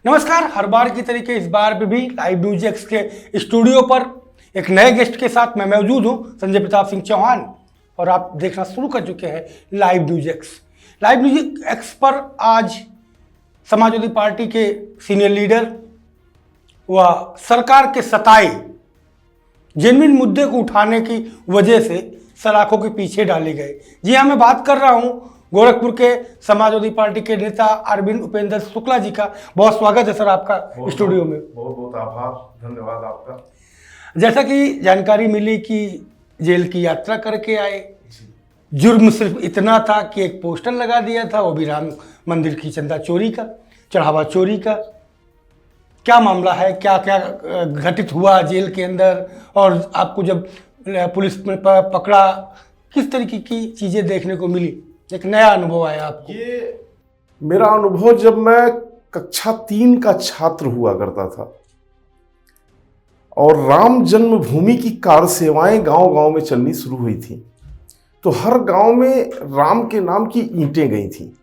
नमस्कार। हर बार की तरीके इस बार भी लाइव न्यूज एक्स के स्टूडियो पर एक नए गेस्ट के साथ मैं मौजूद हूं, संजय प्रताप सिंह चौहान, और आप देखना शुरू कर चुके हैं live news x. Live news x पर आज समाजवादी पार्टी के सीनियर लीडर व सरकार के सताए जेन्युइन मुद्दे को उठाने की वजह से सलाखों के पीछे डाले गए। जी हाँ, मैं बात कर रहा हूँ गोरखपुर के समाजवादी पार्टी के नेता अरविंद उपेंद्र शुक्ला जी का। बहुत स्वागत है सर आपका स्टूडियो में। बहुत बहुत आभार, धन्यवाद आपका। जैसा कि जानकारी मिली कि जेल की यात्रा करके आए, जुर्म सिर्फ इतना था कि एक पोस्टर लगा दिया था, वो भी राम मंदिर की चंदा चोरी का, चढ़ावा चोरी का। क्या मामला है, क्या क्या घटित हुआ जेल के अंदर, और आपको जब पुलिस में पकड़ा किस तरीके की चीज़ें देखने को मिली? एक नया अनुभव आया आपको? ये मेरा अनुभव जब मैं कक्षा 3 का छात्र हुआ करता था और राम जन्मभूमि की कार सेवाएं गांव-गांव में चलनी शुरू हुई थी, तो हर गांव में राम के नाम की ईंटें गई थी।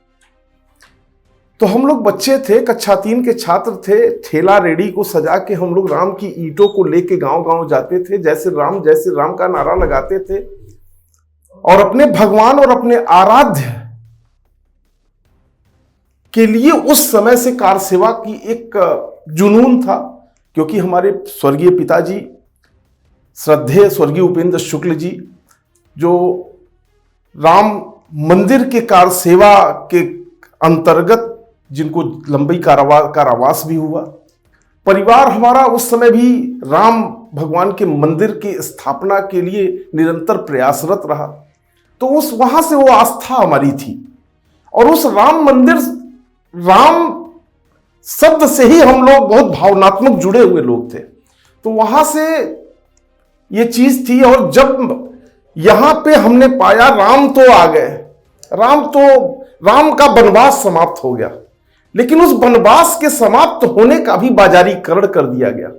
तो हम लोग बच्चे थे, कक्षा 3 के छात्र थे, ठेला रेडी को सजा के हम लोग राम की ईंटों को लेके गांव-गांव जाते थे, जैसे राम का नारा लगाते थे और अपने भगवान और अपने आराध्य के लिए उस समय से कार सेवा की एक जुनून था। क्योंकि हमारे स्वर्गीय पिताजी श्रद्धेय स्वर्गीय उपेंद्र शुक्ल जी, जो राम मंदिर के कार सेवा के अंतर्गत जिनको लंबी कारावास भी हुआ, परिवार हमारा उस समय भी राम भगवान के मंदिर की स्थापना के लिए निरंतर प्रयासरत रहा। तो उस वहां से वो आस्था हमारी थी, और उस राम मंदिर, राम शब्द से ही हम लोग बहुत भावनात्मक जुड़े हुए लोग थे। तो वहां से ये चीज थी। और जब यहां पे हमने पाया राम तो आ गए, राम का वनवास समाप्त हो गया, लेकिन उस वनवास के समाप्त होने का भी बाजारीकरण कर दिया गया।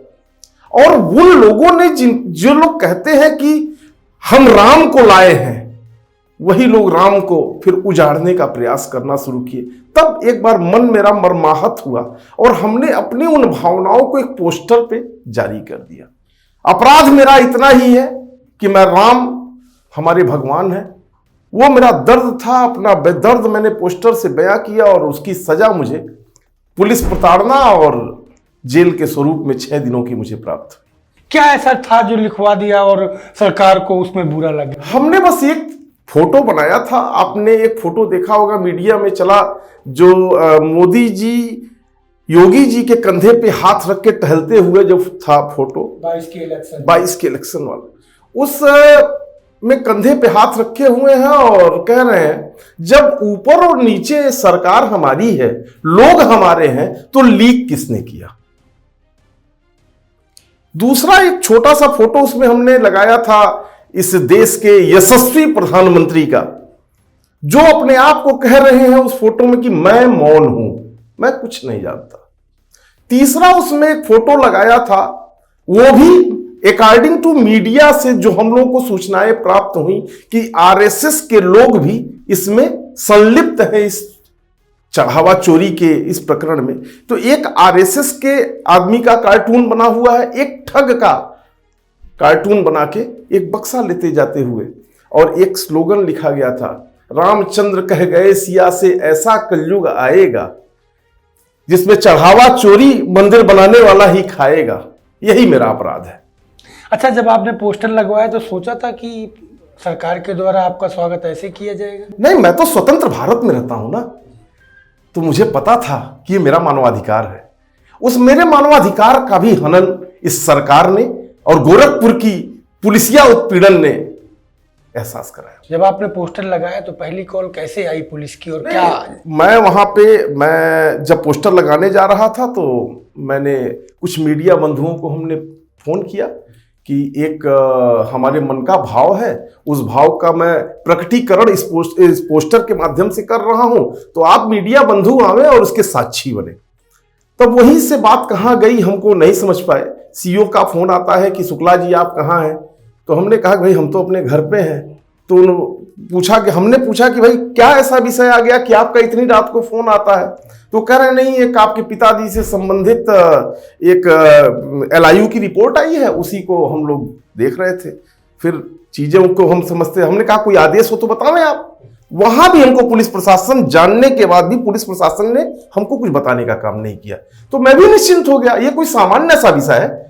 और उन लोगों ने जो लोग कहते हैं कि हम राम को लाए हैं, वही लोग राम को फिर उजाड़ने का प्रयास करना शुरू किए। तब एक बार मन मेरा मर्माहत हुआ और हमने अपनी उन भावनाओं को एक पोस्टर पे जारी कर दिया। अपराध मेरा इतना ही है कि मैं राम हमारे भगवान है, वो मेरा दर्द था, अपना दर्द मैंने पोस्टर से बयां किया, और उसकी सजा मुझे पुलिस प्रताड़ना और जेल के स्वरूप में 6 दिनों की मुझे प्राप्त हुई। क्या ऐसा था जो लिखवा दिया और सरकार को उसमें बुरा लगा? हमने बस एक फोटो बनाया था। आपने एक फोटो देखा होगा, मीडिया में चला, जो मोदी जी योगी जी के कंधे पे हाथ रख के टहलते हुए जो था फोटो 22 के इलेक्शन वाला, उस में कंधे पे हाथ रखे हुए हैं और कह रहे हैं जब ऊपर और नीचे सरकार हमारी है, लोग हमारे हैं, तो लीक किसने किया। दूसरा एक छोटा सा फोटो उसमें हमने लगाया था इस देश के यशस्वी प्रधानमंत्री का, जो अपने आप को कह रहे हैं उस फोटो में कि मैं मौन हूं, मैं कुछ नहीं जानता। तीसरा उसमें एक फोटो लगाया था, वो भी अकॉर्डिंग टू मीडिया से जो हम लोगों को सूचनाएं प्राप्त हुई कि आरएसएस के लोग भी इसमें संलिप्त है, इस चढ़ावा चोरी के इस प्रकरण में। तो एक आरएसएस के आदमी का कार्टून बना हुआ है, एक ठग का कार्टून बना के एक बक्सा लेते जाते हुए, और एक स्लोगन लिखा गया था, रामचंद्र कह गए सिया से ऐसा कलयुग आएगा जिसमें चढ़ावा चोरी मंदिर बनाने वाला ही खाएगा। यही मेरा अपराध है। अच्छा, जब आपने पोस्टर लगवाया तो सोचा था कि सरकार के द्वारा आपका स्वागत ऐसे किया जाएगा? नहीं, मैं तो स्वतंत्र भारत में रहता हूं ना, तो मुझे पता था कि ये मेरा मानवाधिकार है। उस मेरे मानवाधिकार का भी हनन इस सरकार ने और गोरखपुर की पुलिसिया उत्पीड़न ने एहसास कराया। जब आपने पोस्टर लगाया तो पहली कॉल कैसे आई पुलिस की, और क्या? मैं वहां पे, मैं जब पोस्टर लगाने जा रहा था तो मैंने कुछ मीडिया बंधुओं को हमने फोन किया कि एक हमारे मन का भाव है, उस भाव का मैं प्रकटीकरण इस पोस्टर के माध्यम से कर रहा हूं, तो आप मीडिया बंधु आवे और उसके साक्षी बने। तब वहीं से बात कहां गई हमको नहीं समझ पाए। सीईओ का फोन आता है कि शुक्ला जी आप कहां हैं, तो हमने कहा भाई हम तो अपने घर पे हैं। तो हमने पूछा कि भाई क्या ऐसा विषय आ गया कि आपका इतनी रात को फोन आता है? तो कह रहे नहीं, एक आपके पिताजी से संबंधित एक LIU की रिपोर्ट आई है, उसी को हम लोग देख रहे थे। फिर चीजें को हम समझते, हमने कहा कोई आदेश हो तो बतावें आप। वहां भी हमको पुलिस प्रशासन, जानने के बाद भी पुलिस प्रशासन ने हमको कुछ बताने का काम नहीं किया। तो मैं भी निश्चिंत हो गया, ये कोई सामान्य सा विषय है,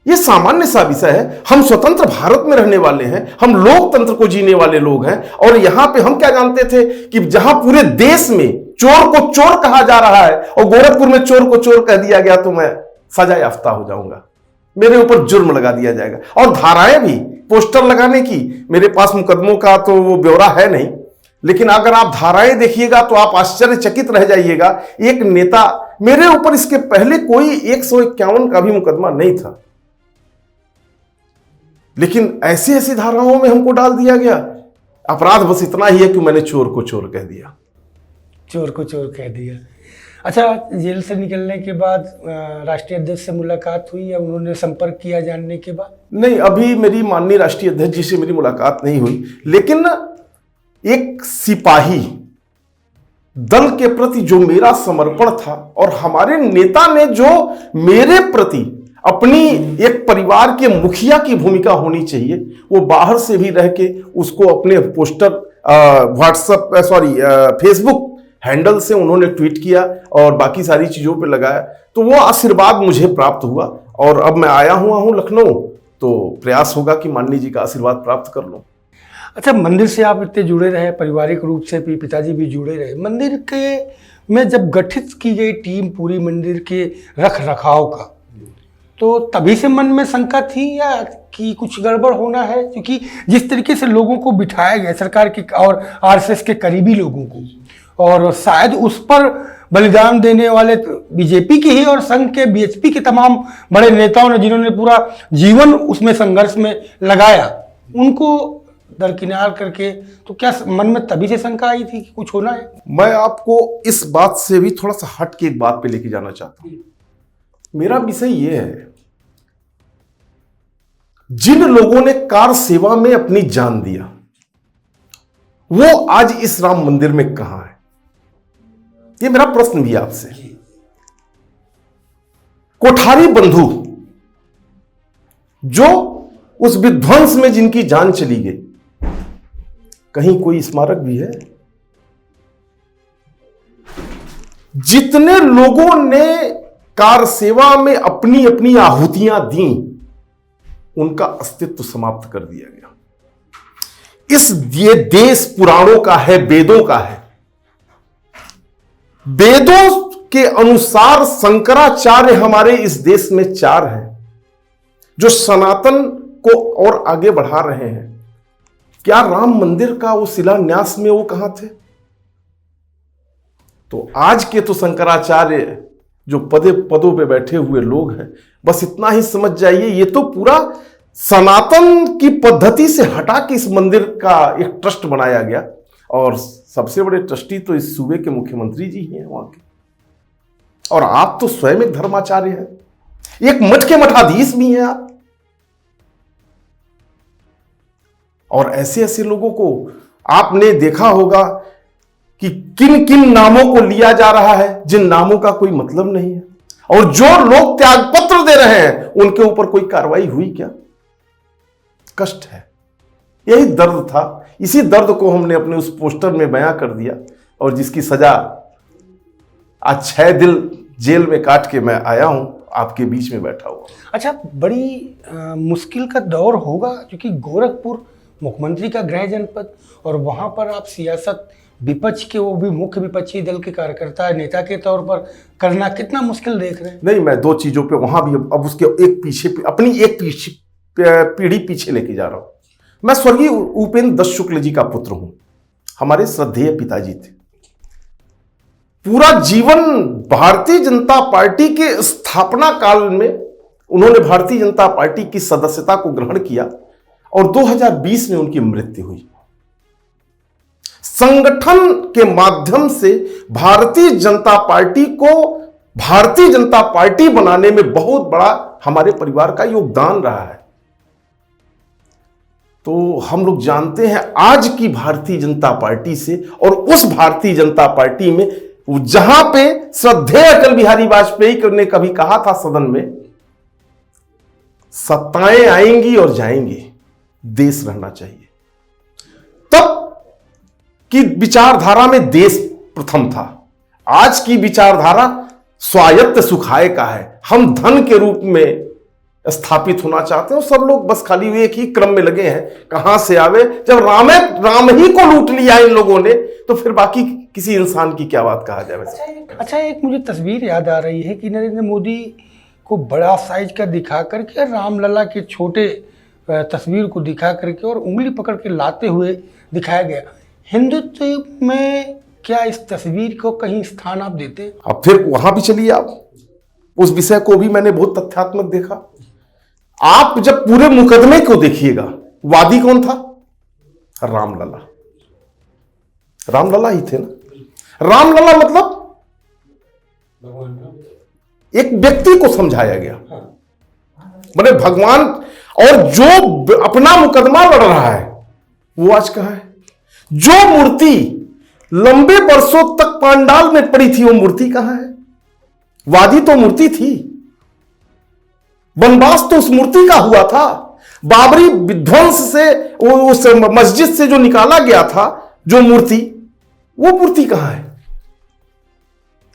ये सामान्य सा विषय है। हम स्वतंत्र भारत में रहने वाले हैं, हम लोकतंत्र को जीने वाले लोग हैं। और यहां पे हम क्या जानते थे कि जहां पूरे देश में चोर को चोर कहा जा रहा है और गोरखपुर में चोर को चोर कह दिया गया तो मैं सजा याफ्ता हो जाऊंगा, मेरे ऊपर जुर्म लगा दिया जाएगा। और धाराएं भी, पोस्टर लगाने की, मेरे पास मुकदमों का तो वो ब्यौरा है नहीं, लेकिन अगर आप धाराएं देखिएगा तो आप आश्चर्यचकित रह जाइएगा। एक नेता, मेरे ऊपर इसके पहले कोई 151 का भी मुकदमा नहीं था, लेकिन ऐसी ऐसी धाराओं में हमको डाल दिया गया। अपराध बस इतना ही है कि मैंने चोर को चोर कह दिया। चोर को चोर कह दिया। अच्छा, जेल से निकलने के बाद राष्ट्रीय अध्यक्ष से मुलाकात हुई या उन्होंने संपर्क किया जानने के बाद? नहीं, अभी मेरी माननीय राष्ट्रीय अध्यक्ष जी से मेरी मुलाकात नहीं हुई, लेकिन एक सिपाही दल के प्रति जो मेरा समर्पण था और हमारे नेता ने जो मेरे प्रति अपनी एक परिवार के मुखिया की भूमिका होनी चाहिए, वो बाहर से भी रह के उसको अपने पोस्टर फेसबुक हैंडल से उन्होंने ट्वीट किया और बाकी सारी चीजों पे लगाया। तो वो आशीर्वाद मुझे प्राप्त हुआ और अब मैं आया हुआ हूं लखनऊ, तो प्रयास होगा कि माननीय जी का आशीर्वाद प्राप्त कर लूं। अच्छा, मंदिर से आप इतने जुड़े रहे, पारिवारिक रूप से भी पिताजी भी जुड़े रहे। मंदिर के में जब गठित की गई टीम पूरी मंदिर के रख रखाव का, तो तभी से मन में शंका थी या कि कुछ गड़बड़ होना है? क्योंकि जिस तरीके से लोगों को बिठाया गया, सरकार के और RSS के करीबी लोगों को, और शायद उस पर बलिदान देने वाले बीजेपी के ही और संघ के BHP के तमाम बड़े नेताओं ने, जिन्होंने पूरा जीवन उसमें संघर्ष में लगाया, उनको दरकिनार करके, तो क्या मन में तभी से शंका आई थी कि कुछ होना है? मैं आपको इस बात से भी थोड़ा सा हट के एक बात पे लेके जाना चाहता हूं। मेरा विषय यह है, जिन लोगों ने कार सेवा में अपनी जान दिया, वो आज इस राम मंदिर में कहां है? ये मेरा प्रश्न भी आपसे। कोठारी बंधु जो उस विध्वंस में जिनकी जान चली गई, कहीं कोई स्मारक भी है? जितने लोगों ने कार सेवा में अपनी अपनी आहुतियां दी, उनका अस्तित्व समाप्त कर दिया गया। ये देश पुराणों का है, वेदों का है। वेदों के अनुसार शंकराचार्य हमारे इस देश में 4 हैं जो सनातन को और आगे बढ़ा रहे हैं। क्या राम मंदिर का वो शिलान्यास में वो कहां थे? तो आज के तो शंकराचार्य जो पदों पे बैठे हुए लोग हैं, बस इतना ही समझ जाइए, ये तो पूरा सनातन की पद्धति से हटा के इस मंदिर का एक ट्रस्ट बनाया गया। और सबसे बड़े ट्रस्टी तो इस सूबे के मुख्यमंत्री जी ही हैं वहां के, और आप तो स्वयं एक धर्माचार्य हैं, एक मठ के मठाधीश भी हैं आप। और ऐसे ऐसे लोगों को आपने देखा होगा कि किन किन नामों को लिया जा रहा है, जिन नामों का कोई मतलब नहीं है, और जो लोग त्यागपत्र दे रहे हैं उनके ऊपर कोई कार्रवाई हुई क्या? कष्ट है, यही दर्द था। इसी दर्द को हमने अपने उस पोस्टर में बयां कर दिया, और जिसकी सजा आज 6 दिन जेल में काट के मैं आया हूं, आपके बीच में बैठा हुआ। अच्छा, बड़ी मुश्किल का दौर होगा, क्योंकि गोरखपुर मुख्यमंत्री का गृह जनपद, और वहां पर आप सियासत विपक्ष के, वो भी मुख्य विपक्षी दल के कार्यकर्ता नेता के तौर पर करना कितना मुश्किल देख रहे हैं? नहीं, मैं 2 चीजों पे वहां भी अब उसके एक पीछे अपनी एक पीढ़ी पीछे लेके जा रहा हूं। मैं स्वर्गीय उपेंद्र दत्त शुक्ल जी का पुत्र हूं, हमारे श्रद्धेय पिताजी थे। पूरा जीवन भारतीय जनता पार्टी के स्थापना काल में उन्होंने भारतीय जनता पार्टी की सदस्यता को ग्रहण किया, और 2020 में उनकी मृत्यु हुई। संगठन के माध्यम से भारतीय जनता पार्टी को भारतीय जनता पार्टी बनाने में बहुत बड़ा हमारे परिवार का योगदान रहा है। तो हम लोग जानते हैं आज की भारतीय जनता पार्टी से और उस भारतीय जनता पार्टी में जहां पे श्रद्धेय अटल बिहारी वाजपेयी ने कभी कहा था सदन में, सत्ताएं आएंगी और जाएंगी, देश रहना चाहिए। तब की विचारधारा में देश प्रथम था। आज की विचारधारा स्वायत्त सुखाए का है। हम धन के रूप में स्थापित होना चाहते हैं और सब लोग बस खाली एक ही क्रम में लगे हैं, कहां से आवे। जब राम ही को लूट लिया इन लोगों ने, तो फिर बाकी किसी इंसान की क्या बात कहा जाए। अच्छा, एक मुझे तस्वीर याद आ रही है कि नरेंद्र मोदी को बड़ा साइज का दिखा करके रामलला के छोटे तस्वीर को दिखा करके और उंगली पकड़ के लाते हुए दिखाया गया। हिंदुत्व में क्या इस तस्वीर को कहीं स्थान आप देते हैं? अब फिर वहां भी चलिए आप, उस विषय को भी मैंने बहुत तथ्यात्मक देखा। आप जब पूरे मुकदमे को देखिएगा, वादी कौन था? रामलला। रामलला ही थे ना। रामलला मतलब एक व्यक्ति को समझाया गया, माने भगवान। और जो अपना मुकदमा लड़ रहा है वो आज कहां है? जो मूर्ति लंबे वर्षों तक पांडाल में पड़ी थी वो मूर्ति कहां है? वादी तो मूर्ति थी, वनवास तो उस मूर्ति का हुआ था। बाबरी विध्वंस से उस मस्जिद से जो निकाला गया था जो मूर्ति, वो मूर्ति कहां है?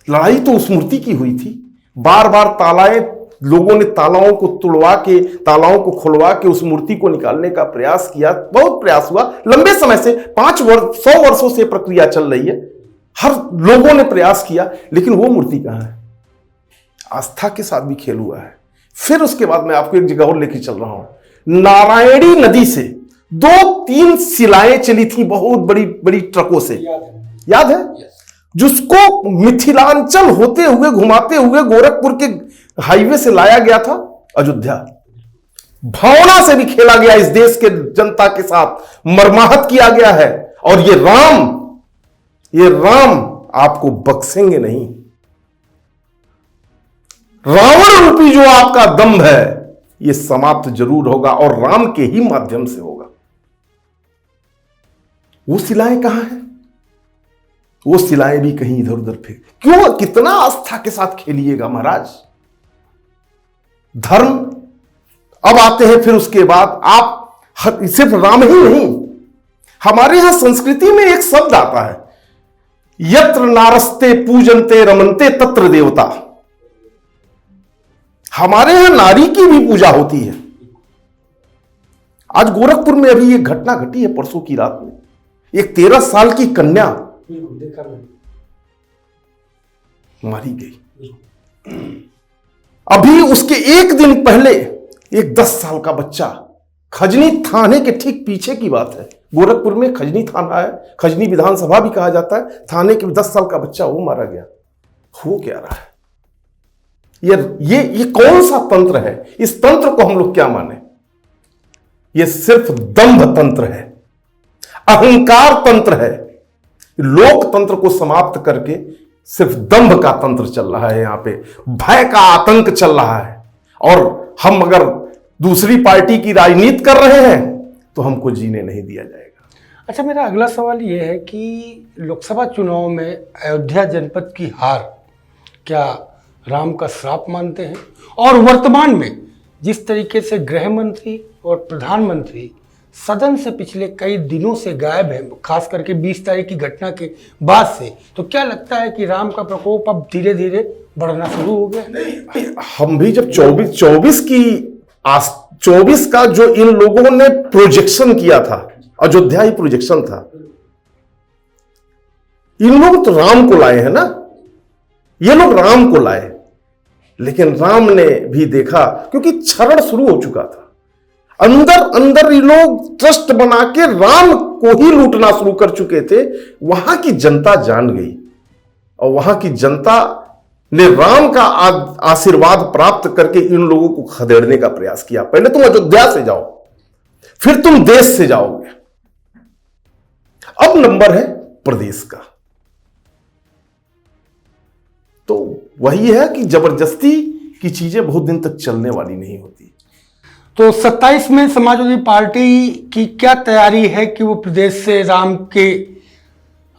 लड़ाई तो उस मूर्ति की हुई थी। बार बार लोगों ने तालाओं को तुड़वा के, तालाओं को खुलवा के उस मूर्ति को निकालने का प्रयास किया। बहुत प्रयास हुआ लंबे समय से, 100 वर्षों से प्रक्रिया चल रही है। हर लोगों ने प्रयास किया, लेकिन वो मूर्ति कहां है? आस्था के साथ भी खेल हुआ है। फिर उसके बाद मैं आपको एक जगह और लेके चल रहा हूं। नारायणी नदी से 2-3 शिलाएं चली थी बहुत बड़ी बड़ी ट्रकों से, याद है? जिसको मिथिलांचल होते हुए घुमाते हुए गोरखपुर के हाईवे से लाया गया था अयोध्या। भावना से भी खेला गया इस देश के जनता के साथ, मरमाहत किया गया है। और ये राम आपको बख्शेंगे नहीं। रावण रूपी जो आपका दंभ है ये समाप्त जरूर होगा और राम के ही माध्यम से होगा। वो शिलाएं कहां हैं? वो शिलाएं भी कहीं इधर उधर फेंक। क्यों? कितना आस्था के साथ खेलिएगा महाराज। धर्म अब आते हैं। फिर उसके बाद आप सिर्फ राम ही नहीं, हमारे यहां संस्कृति में एक शब्द आता है, यत्र नारस्ते पूजनते रमनते तत्र देवता। हमारे यहां नारी की भी पूजा होती है। आज गोरखपुर में अभी एक घटना घटी है परसों की रात में। एक 13 साल की कन्या मारी गई। अभी उसके एक दिन पहले एक 10 साल का बच्चा, खजनी थाने के ठीक पीछे की बात है, गोरखपुर में खजनी थाना है, खजनी विधानसभा भी कहा जाता है, थाने के 10 साल का बच्चा वो मारा गया। हो क्या रहा है? ये कौन सा तंत्र है? इस तंत्र को हम लोग क्या माने? ये सिर्फ दंभ तंत्र है, अहंकार तंत्र है। लोकतंत्र को समाप्त करके सिर्फ दंभ का तंत्र चल रहा है। यहां पे भय का आतंक चल रहा है। और हम अगर दूसरी पार्टी की राजनीति कर रहे हैं तो हमको जीने नहीं दिया जाएगा। अच्छा, मेरा अगला सवाल ये है कि लोकसभा चुनाव में अयोध्या जनपद की हार क्या राम का श्राप मानते हैं? और वर्तमान में जिस तरीके से गृह मंत्री और प्रधानमंत्री सदन से पिछले कई दिनों से गायब है, खास करके 20 तारीख की घटना के बाद से, तो क्या लगता है कि राम का प्रकोप अब धीरे धीरे बढ़ना शुरू हो गया? नहीं, हम भी जब 24 का जो इन लोगों ने प्रोजेक्शन किया था, अयोध्या ही प्रोजेक्शन था। इन लोग तो राम को लाए हैं ना, ये लोग राम को लाए, लेकिन राम ने भी देखा, क्योंकि क्षरण शुरू हो चुका था। अंदर ये लोग ट्रस्ट बना के राम को ही लूटना शुरू कर चुके थे। वहां की जनता जान गई और वहां की जनता ने राम का आशीर्वाद प्राप्त करके इन लोगों को खदेड़ने का प्रयास किया। पहले तुम अयोध्या से जाओ, फिर तुम देश से जाओगे। अब नंबर है प्रदेश का। तो वही है कि जबरदस्ती की चीजें बहुत दिन तक चलने वाली नहीं होती। तो 27 में समाजवादी पार्टी की क्या तैयारी है कि वो प्रदेश से राम के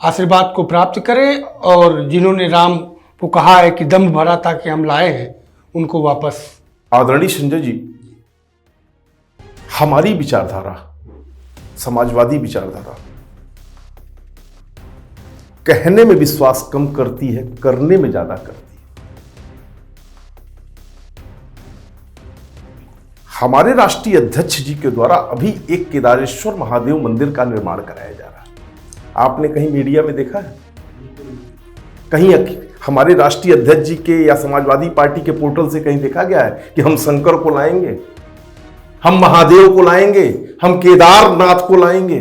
आशीर्वाद को प्राप्त करे, और जिन्होंने राम को कहा है कि दम भरा था कि हम लाए हैं, उनको वापस? आदरणीय संजय जी, हमारी विचारधारा, समाजवादी विचारधारा, कहने में विश्वास कम करती है, करने में ज्यादा करती है। हमारे राष्ट्रीय अध्यक्ष जी के द्वारा अभी एक केदारेश्वर महादेव मंदिर का निर्माण कराया जा रहा है। आपने कहीं मीडिया में देखा है? कहीं हमारे राष्ट्रीय अध्यक्ष जी के या समाजवादी पार्टी के पोर्टल से कहीं देखा गया है कि हम शंकर को लाएंगे, हम महादेव को लाएंगे, हम केदारनाथ को लाएंगे?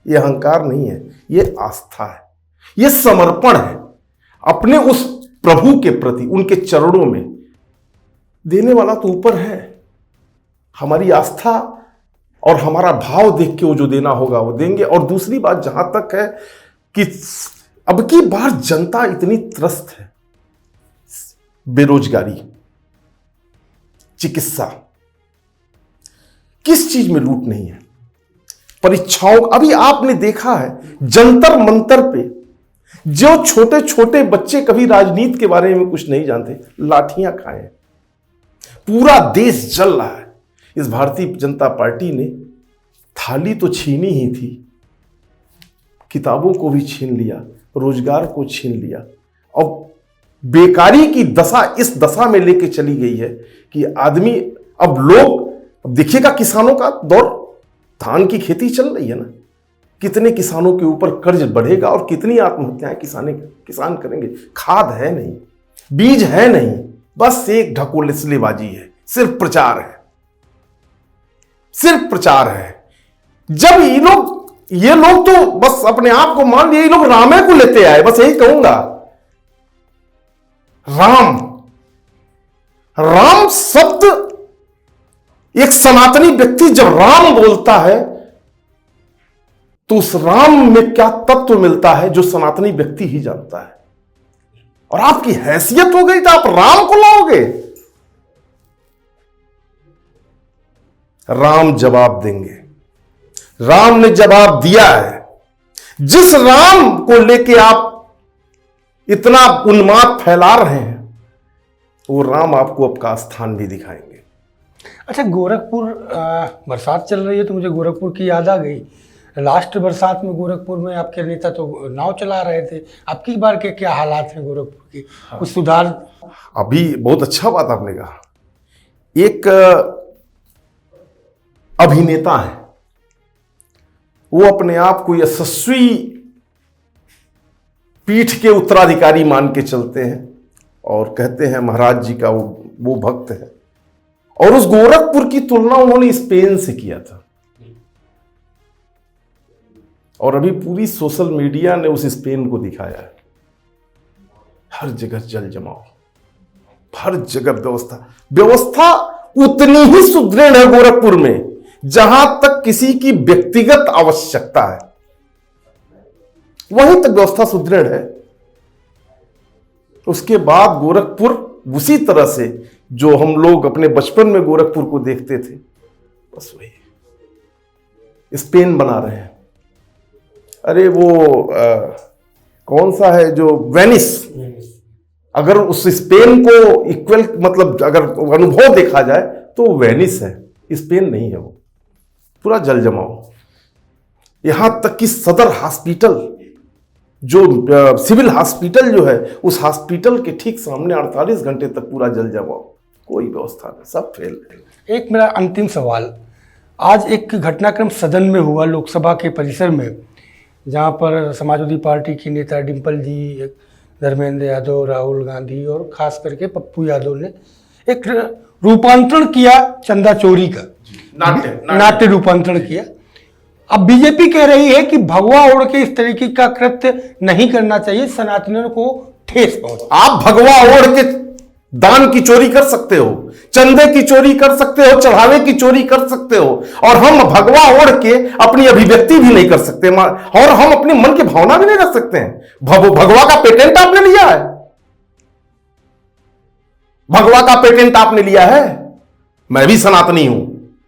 ये अहंकार नहीं है, ये आस्था है, ये समर्पण है अपने उस प्रभु के प्रति, उनके चरणों में। देने वाला तो ऊपर है। हमारी आस्था और हमारा भाव देख के वो जो देना होगा वो देंगे। और दूसरी बात जहां तक है कि अब की बार जनता इतनी त्रस्त है, बेरोजगारी, चिकित्सा, किस चीज में लूट नहीं है, परीक्षाओं। अभी आपने देखा है जंतर मंतर पे जो छोटे छोटे बच्चे कभी राजनीति के बारे में कुछ नहीं जानते, लाठियां खाए। पूरा देश जल रहा है। इस भारतीय जनता पार्टी ने थाली तो छीनी ही थी, किताबों को भी छीन लिया, रोजगार को छीन लिया, और बेकारी की दशा इस दशा में लेके चली गई है कि आदमी, अब देखिएगा किसानों का दौर, धान की खेती चल रही है ना, कितने किसानों के ऊपर कर्ज बढ़ेगा और कितनी आत्महत्याएं किसान करेंगे। खाद है नहीं, बीज है नहीं, बस एक ढकोसलेबाजी है, सिर्फ प्रचार है, सिर्फ प्रचार है। जब ये लोग तो बस अपने आप को मान लिए, ये लोग रामे को लेते आए, बस यही कहूंगा। राम शब्द, एक सनातनी व्यक्ति जब राम बोलता है तो उस राम में क्या तत्व मिलता है जो सनातनी व्यक्ति ही जानता है। और आपकी हैसियत हो गई तो आप राम को लाओगे। राम जवाब देंगे, राम ने जवाब दिया है। जिस राम को लेके आप इतना उन्माद फैला रहे हैं, वो राम आपको आपका स्थान भी दिखाएंगे। अच्छा, गोरखपुर बरसात चल रही है तो मुझे गोरखपुर की याद आ गई। लास्ट बरसात में गोरखपुर में आपके नेता तो नाव चला रहे थे। आपकी बार के क्या हालात हैं गोरखपुर की? कुछ सुधार? अभी बहुत अच्छा बात आपने कहा। एक अभिनेता है, वो अपने आप को यशस्वी पीठ के उत्तराधिकारी मान के चलते हैं और कहते हैं महाराज जी का वो भक्त है। और उस गोरखपुर की तुलना उन्होंने स्पेन से किया था। और अभी पूरी सोशल मीडिया ने उस स्पेन को दिखाया है। हर जगह जल जमाव, हर जगह व्यवस्था उतनी ही सुदृढ़ है गोरखपुर में जहां तक किसी की व्यक्तिगत आवश्यकता है, वहीं तक व्यवस्था सुदृढ़ है। उसके बाद गोरखपुर उसी तरह से जो हम लोग अपने बचपन में गोरखपुर को देखते थे, बस वही स्पेन बना रहे हैं। अरे वो कौन सा है जो वेनिस, अगर उस स्पेन को इक्वल, मतलब अगर अनुभव देखा जाए तो वेनिस है, स्पेन नहीं है। वो पूरा जल जमाव। यहां तक कि सदर हॉस्पिटल, जो सिविल हॉस्पिटल जो है, उस हॉस्पिटल के ठीक सामने 48 घंटे तक पूरा जल जमाव, कोई व्यवस्था नहीं, सब फेल है। एक मेरा अंतिम सवाल, आज एक घटनाक्रम सदन में हुआ लोकसभा के परिसर में, जहां पर समाजवादी पार्टी की नेता डिम्पल जी, धर्मेंद्र यादव, राहुल गांधी और खास करके पप्पू यादव ने एक रूपांतरण किया चंदा चोरी का, नाट्य रूपांतरण किया। अब बीजेपी कह रही है कि भगवा ओढ़ के इस तरीके का कृत्य नहीं करना चाहिए, सनातनियों को ठेस पहुंचे। आप भगवा ओढ़ के दान की चोरी कर सकते हो, चंदे की चोरी कर सकते हो, चढ़ावे की चोरी कर सकते हो, और हम भगवा ओढ़ के अपनी अभिव्यक्ति भी नहीं कर सकते, और हम अपने मन की भावना भी नहीं रख सकते हैं। भगवा का पेटेंट आपने लिया है, भगवा का पेटेंट आपने लिया है, मैं भी सनातनी हूं,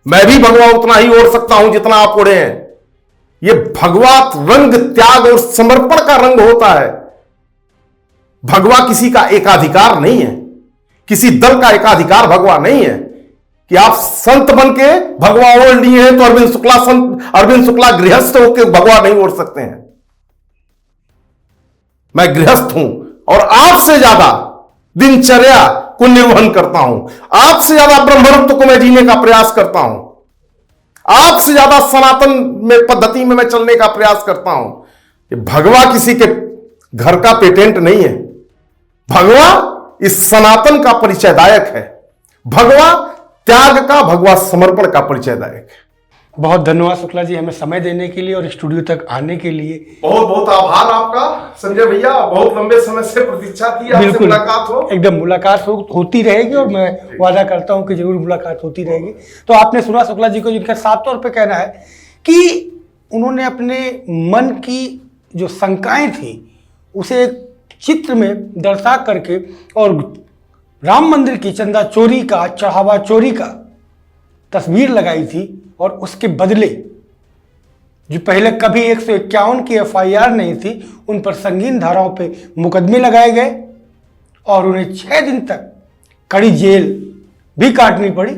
मैं भी भगवा उतना ही ओढ़ सकता हूं जितना आप ओढ़े हैं। यह भगवा रंग त्याग और समर्पण का रंग होता है। भगवा किसी का एकाधिकार नहीं है, किसी दल का एकाधिकार भगवा नहीं है कि आप संत बन के भगवा ओढ़ लिए हैं तो अरविंद शुक्ला गृहस्थ होकर भगवा नहीं ओढ़ सकते हैं। मैं गृहस्थ हूं और आपसे ज्यादा दिनचर्या को निर्वहन करता हूं, आपसे ज्यादा ब्रह्मत्व को मैं जीने का प्रयास करता हूं, आपसे ज्यादा सनातन में पद्धति में मैं चलने का प्रयास करता हूं। ये भगवा किसी के घर का पेटेंट नहीं है। भगवा इस सनातन का परिचयदायक है, भगवा त्याग का, भगवा समर्पण का परिचयदायक है। बहुत धन्यवाद शुक्ला जी हमें समय देने के लिए और स्टूडियो तक आने के लिए। बहुत बहुत आभार आपका संजय भैया, बहुत लंबे समय से प्रतीक्षा थी आपसे मुलाकात हो। एकदम मुलाकात होती रहेगी और मैं वादा करता हूं कि जरूर मुलाकात होती रहेगी। तो आपने सुना शुक्ला जी को, जिनका साफ तौर पे कहना है कि उन्होंने अपने मन की जो शंकाएं थी उसे एक चित्र में दर्शा करके और राम मंदिर की चंदा चोरी का, चढ़ावा चोरी का तस्वीर लगाई थी और उसके बदले जो पहले कभी 151 की एफआईआर नहीं थी उन पर संगीन धाराओं पे मुकदमे लगाए गए और उन्हें 6 दिन तक कड़ी जेल भी काटनी पड़ी।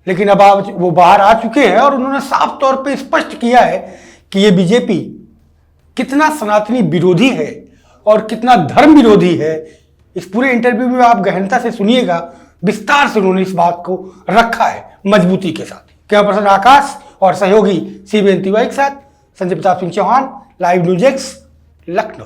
लेकिन अब वो बाहर आ चुके हैं और उन्होंने साफ तौर पे स्पष्ट किया है कि ये बीजेपी कितना सनातनी विरोधी है और कितना धर्म विरोधी है। इस पूरे इंटरव्यू में आप गहनता से सुनिएगा, विस्तार से उन्होंने इस बात को रखा है मजबूती के साथ। कैमरा पर्सन आकाश और सहयोगी सीबीएन तिवारी के साथ Sanjay Pratap Singh Chauhan, live news X, Lucknow.